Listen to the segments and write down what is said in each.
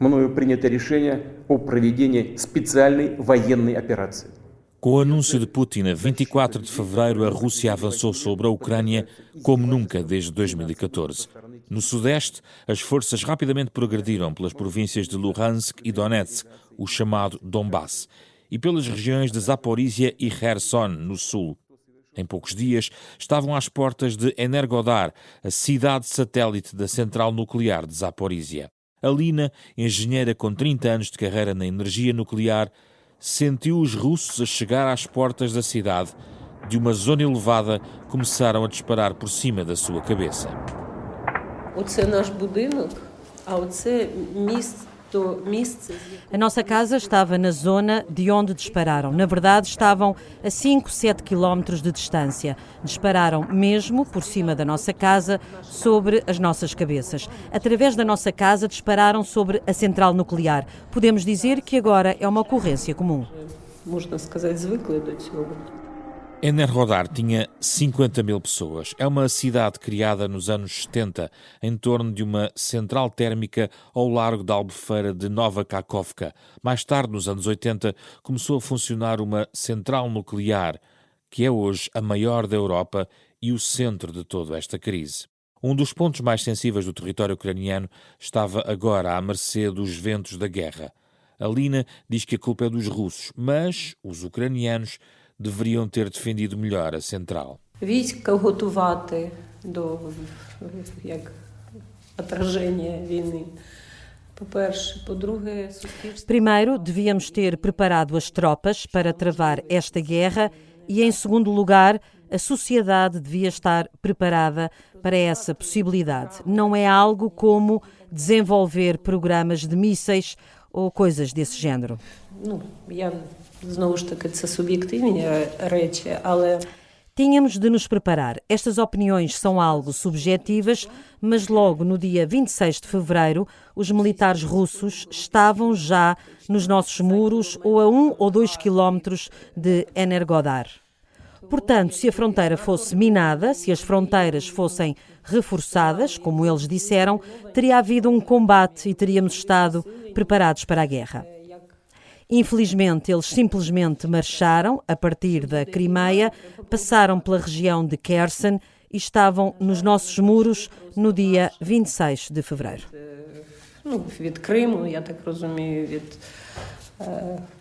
мною принято решение о проведении специальной военной операции. Com o anúncio de Putin, a 24 de fevereiro, a Rússia avançou sobre a Ucrânia como nunca desde 2014. No Sudeste, as forças rapidamente progrediram pelas províncias de Luhansk e Donetsk, o chamado Donbass, e pelas regiões de Zaporizhia e Kherson, no Sul. Em poucos dias, estavam às portas de Energodar, a cidade satélite da central nuclear de Zaporizhia. Alina, engenheira com 30 anos de carreira na energia nuclear, sentiu os russos a chegar às portas da cidade. De uma zona elevada, começaram a disparar por cima da sua cabeça. Оце наш будинок, а оце місце. A nossa casa estava na zona de onde dispararam. Na verdade, estavam a 5, 7 quilómetros de distância. Dispararam mesmo por cima da nossa casa, sobre as nossas cabeças. Através da nossa casa, dispararam sobre a central nuclear. Podemos dizer que agora é uma ocorrência comum. Можна сказати, звикли до цього. Energodar tinha 50 mil pessoas. É uma cidade criada nos anos 70, em torno de uma central térmica ao largo da albufeira de Nova Kakhovka. Mais tarde, nos anos 80, começou a funcionar uma central nuclear, que é hoje a maior da Europa e o centro de toda esta crise. Um dos pontos mais sensíveis do território ucraniano estava agora à mercê dos ventos da guerra. Alina diz que a culpa é dos russos, mas os ucranianos deveriam ter defendido melhor a central. Війська готувати до отраження війни. По-перше, по-друге, суспільство. Primeiro, devíamos ter preparado as tropas para travar esta guerra e, em segundo lugar, a sociedade devia estar preparada para essa possibilidade. Não é algo como desenvolver programas de mísseis ou coisas desse género. Знову ж таки, це суб'єктивні речі, але... Tínhamos de nos preparar. Estas opiniões são algo subjetivas, mas logo no dia 26 de fevereiro, os militares russos estavam já nos nossos muros ou a 1 ou 2 quilómetros de Energodar. Portanto, se a fronteira fosse minada, se as fronteiras fossem reforçadas, como eles disseram, teria havido um combate e teríamos estado preparados para a guerra. Infelizmente, eles simplesmente marcharam a partir da Crimeia, passaram pela região de Kherson e estavam nos nossos muros no dia 26 de fevereiro. Від Криму, я так розумію,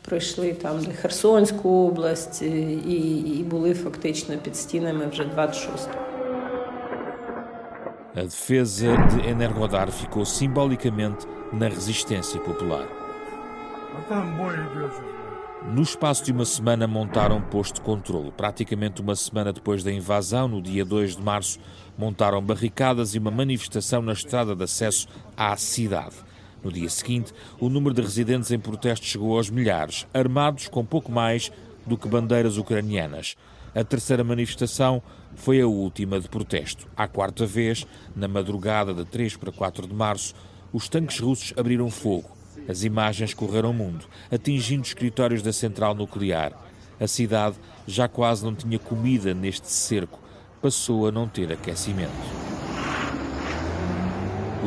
пройшли там до Херсонську область і були фактично під стінами вже 26-го. A defesa de Energodar ficou simbolicamente na resistência popular. No espaço de uma semana montaram um posto de controlo. Praticamente uma semana depois da invasão, no dia 2 de março, montaram barricadas e uma manifestação na estrada de acesso à cidade. No dia seguinte, o número de residentes em protesto chegou aos milhares, armados com pouco mais do que bandeiras ucranianas. A terceira manifestação foi a última de protesto. À quarta vez, na madrugada de 3 para 4 de março, os tanques russos abriram fogo. As imagens correram o mundo, atingindo os escritórios da central nuclear. A cidade já quase não tinha comida neste cerco, passou a não ter aquecimento.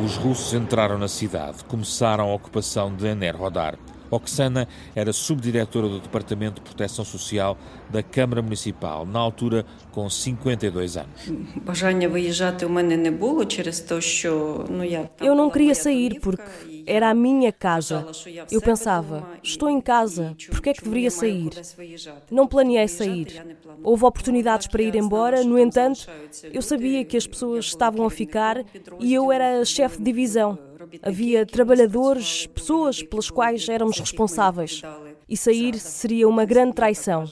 Os russos entraram na cidade, começaram a ocupação de Energodar. Oksana era subdiretora do Departamento de Proteção Social da Câmara Municipal, na altura com 52 anos. Eu não queria sair porque era a minha casa. Eu pensava, estou em casa, por que é que deveria sair? Não planeei sair. Houve oportunidades para ir embora, no entanto, eu sabia que as pessoas estavam a ficar e eu era a chefe de divisão. Havia trabalhadores, pessoas pelas quais éramos responsáveis. E sair seria uma grande traição.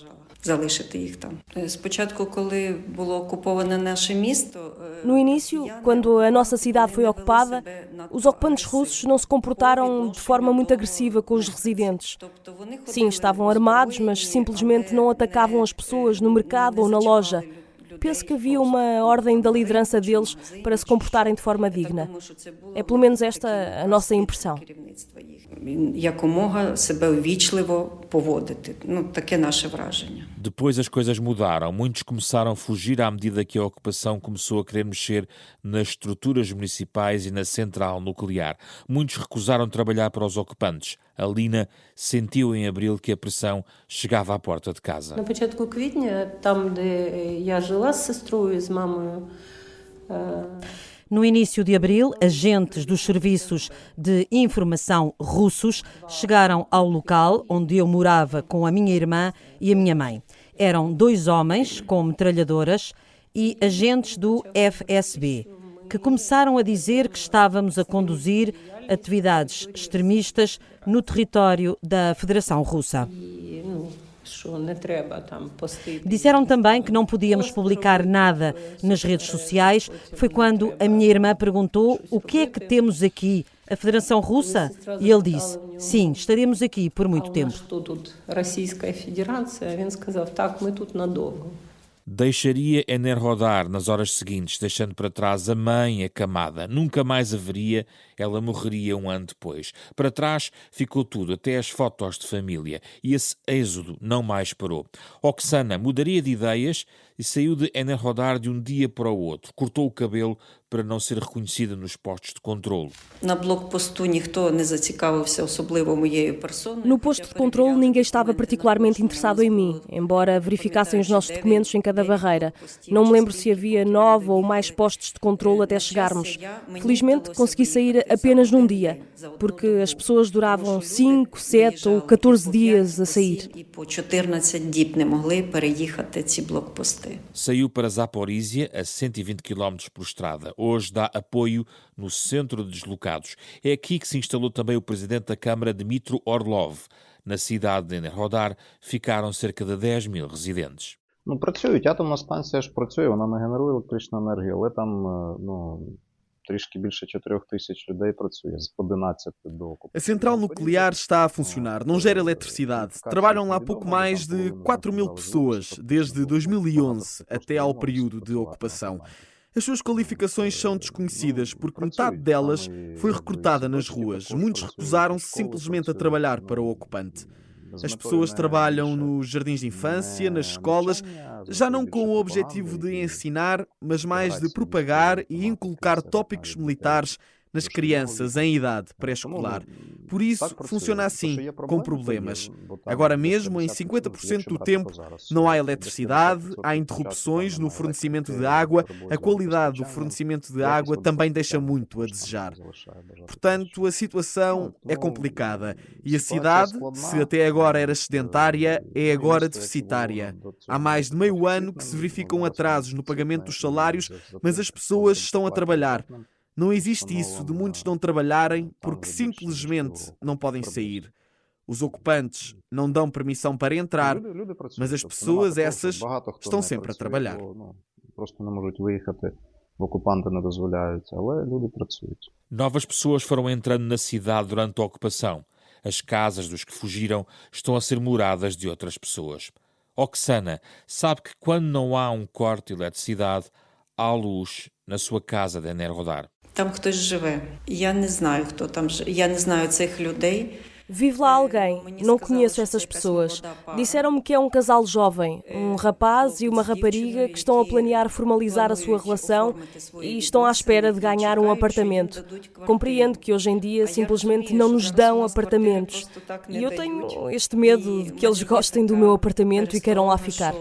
No início, quando a nossa cidade foi ocupada, os ocupantes russos não se comportaram de forma muito agressiva com os residentes. Sim, estavam armados, mas simplesmente não atacavam as pessoas no mercado ou na loja. Penso que havia uma ordem da liderança deles para se comportarem de forma digna. É pelo menos esta a nossa impressão. Якомога себе ввічливо поводити. Таке наше враження. Depois as coisas mudaram. Muitos começaram a fugir à medida que a ocupação começou a querer mexer nas estruturas municipais e na central nuclear. Muitos recusaram trabalhar para os ocupantes. A Lina sentiu em abril que a pressão chegava à porta de casa. На початку квітня, там, де я жила з сестрою, з мамою, No início de abril, agentes dos serviços de informação russos chegaram ao local onde eu morava com a minha irmã e a minha mãe. Eram 2 homens com metralhadoras e agentes do FSB, que começaram a dizer que estávamos a conduzir atividades extremistas no território da Federação Russa. Disseram também que não podíamos publicar nada nas redes sociais. Foi quando a minha irmã perguntou: o que é que temos aqui? A Federação Russa? E ele disse: sim, estaremos aqui por muito tempo. Deixaria Enerhodar nas horas seguintes, deixando para trás a mãe acamada. Nunca mais a veria, ela morreria um ano depois. Para trás ficou tudo, até as fotos de família. E esse êxodo não mais parou. Oksana mudaria de ideias e saiu de Enerhodar de um dia para o outro. Cortou o cabelo para não ser reconhecida nos postos de controlo. No posto de controle ninguém estava particularmente interessado em mim, embora verificassem os nossos documentos em cada barreira. Não me lembro se havia 9 ou mais postos de controle até chegarmos. Felizmente consegui sair apenas num dia, porque as pessoas duravam 5, 7 ou 14 dias a sair. Saiu para Zaporizhia, a 120 km por estrada. Hoje dá apoio no centro de deslocados. É aqui que se instalou também o presidente da Câmara, Dmitry Orlov. Na cidade de Enerhodar ficaram cerca de 10 mil residentes. Працюють. Атомна станція ж працює, вона не генерує електричну енергію, але там трішки більше 4 тисяч людей працює, з 11 до окупації. A central nuclear está a funcionar, não gera eletricidade. Trabalham lá pouco mais de 4.000 pessoas, desde 2011 até ao período de ocupação. As suas qualificações são desconhecidas porque metade delas foi recrutada nas ruas. Muitos recusaram-se simplesmente a trabalhar para o ocupante. As pessoas trabalham nos jardins de infância, nas escolas, já não com o objetivo de ensinar, mas mais de propagar e inculcar tópicos militares nas crianças em idade pré-escolar. Por isso, funciona assim, com problemas. Agora mesmo, em 50% do tempo, não há eletricidade, há interrupções no fornecimento de água, a qualidade do fornecimento de água também deixa muito a desejar. Portanto, a situação é complicada e a cidade, se até agora era sedentária, é agora deficitária. Há mais de meio ano que se verificam atrasos no pagamento dos salários, mas as pessoas estão a trabalhar. Não existe isso de muitos não trabalharem porque simplesmente não podem sair. Os ocupantes não dão permissão para entrar, mas as pessoas essas estão sempre a trabalhar. Novas pessoas foram entrando na cidade durante a ocupação. As casas dos que fugiram estão a ser moradas de outras pessoas. Oksana sabe que quando não há um corte de eletricidade, há luz na sua casa de Enerhodar. Там хтось живе. Я не знаю, хто там живе. Я не знаю цих людей. Vive lá alguém, não conheço essas pessoas. Disseram-me que é um casal jovem, um rapaz e uma rapariga que estão a planear formalizar a sua relação e estão à espera de ganhar um apartamento. Compreendo que hoje em dia simplesmente não nos dão apartamentos. E eu tenho este medo de que eles gostem do meu apartamento e queiram lá ficar.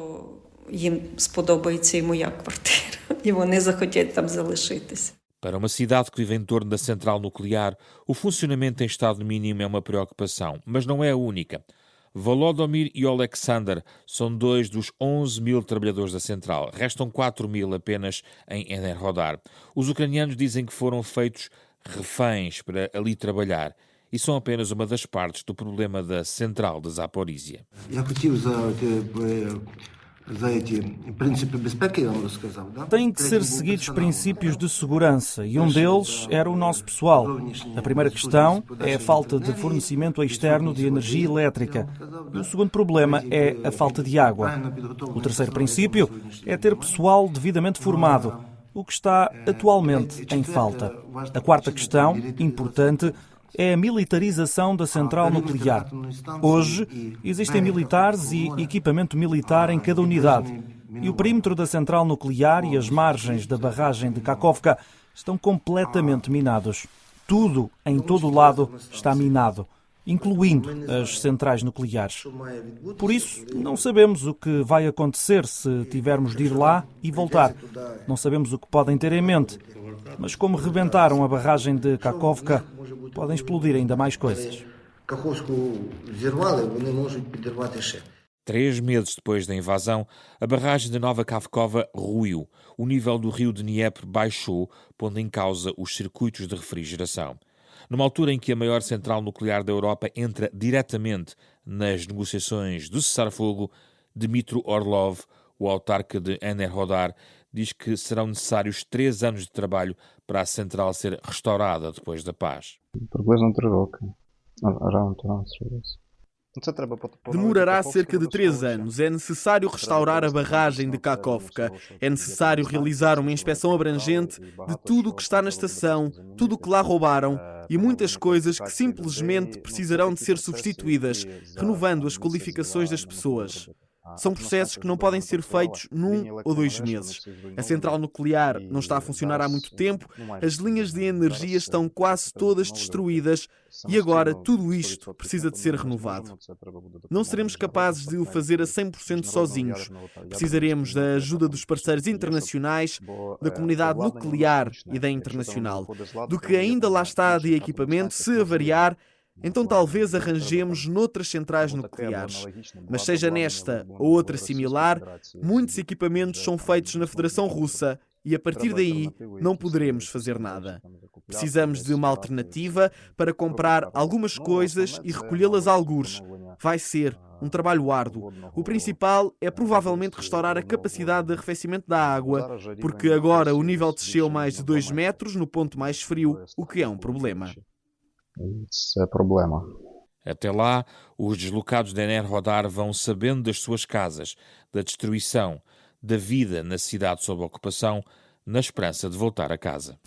Їм сподобається і моя квартира, і вони захотять там залишитися. Para uma cidade que vive em torno da central nuclear, o funcionamento em estado mínimo é uma preocupação, mas não é a única. Volodymyr e Alexander são 2 dos 11 mil trabalhadores da central. Restam 4 mil apenas em Enerhodar. Os ucranianos dizem que foram feitos reféns para ali trabalhar e são apenas uma das partes do problema da central de Zaporizhia. Têm que ser seguidos princípios de segurança e um deles era o nosso pessoal. A primeira questão é a falta de fornecimento externo de energia elétrica e o segundo problema é a falta de água. O terceiro princípio é ter pessoal devidamente formado, o que está atualmente em falta. A quarta questão, importante, é a militarização da central nuclear. Hoje, existem militares e equipamento militar em cada unidade. E o perímetro da central nuclear e as margens da barragem de Kakhovka estão completamente minados. Tudo, em todo o lado, está minado, incluindo as centrais nucleares. Por isso, não sabemos o que vai acontecer se tivermos de ir lá e voltar. Não sabemos o que podem ter em mente. Mas como rebentaram a barragem de Kakhovka, podem explodir ainda mais coisas. 3 meses depois da invasão, a barragem de Nova Kakhovka ruiu. O nível do rio de Dnieper baixou, pondo em causa os circuitos de refrigeração. Numa altura em que a maior central nuclear da Europa entra diretamente nas negociações do cessar-fogo, Dmitry Orlov, o autarca de Enerhodar, diz que serão necessários 3 anos de trabalho para a central ser restaurada depois da paz. Demorará cerca de 3 anos. É necessário restaurar a barragem de Kakhovka. É necessário realizar uma inspeção abrangente de tudo o que está na estação, tudo o que lá roubaram e muitas coisas que simplesmente precisarão de ser substituídas, renovando as qualificações das pessoas. São processos que não podem ser feitos num ou 2 meses. A central nuclear não está a funcionar há muito tempo, as linhas de energia estão quase todas destruídas e agora tudo isto precisa de ser renovado. Não seremos capazes de o fazer a 100% sozinhos. Precisaremos da ajuda dos parceiros internacionais, da comunidade nuclear e da internacional. Do que ainda lá está de equipamento, se avariar, então talvez arranjemos noutras centrais nucleares. Mas seja nesta ou outra similar, muitos equipamentos são feitos na Federação Russa e a partir daí não poderemos fazer nada. Precisamos de uma alternativa para comprar algumas coisas e recolhê-las a algures. Vai ser um trabalho árduo. O principal é provavelmente restaurar a capacidade de arrefecimento da água, porque agora o nível desceu mais de 2 metros no ponto mais frio, o que é um problema. Isso é problema. Até lá, os deslocados de Enerhodar vão sabendo das suas casas, da destruição, da vida na cidade sob ocupação, na esperança de voltar a casa.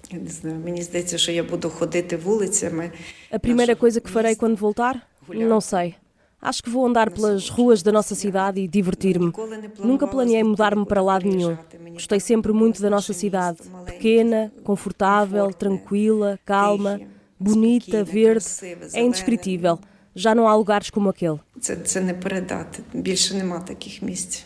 A primeira coisa que farei quando voltar? Não sei. Acho que vou andar pelas ruas da nossa cidade e divertir-me. Nunca planeei mudar-me para lado nenhum. Gostei sempre muito da nossa cidade. Pequena, confortável, tranquila, calma, bonita, verde. É indescritível. Já não há lugares como aquele. Це не передати. Більше нема таких місць.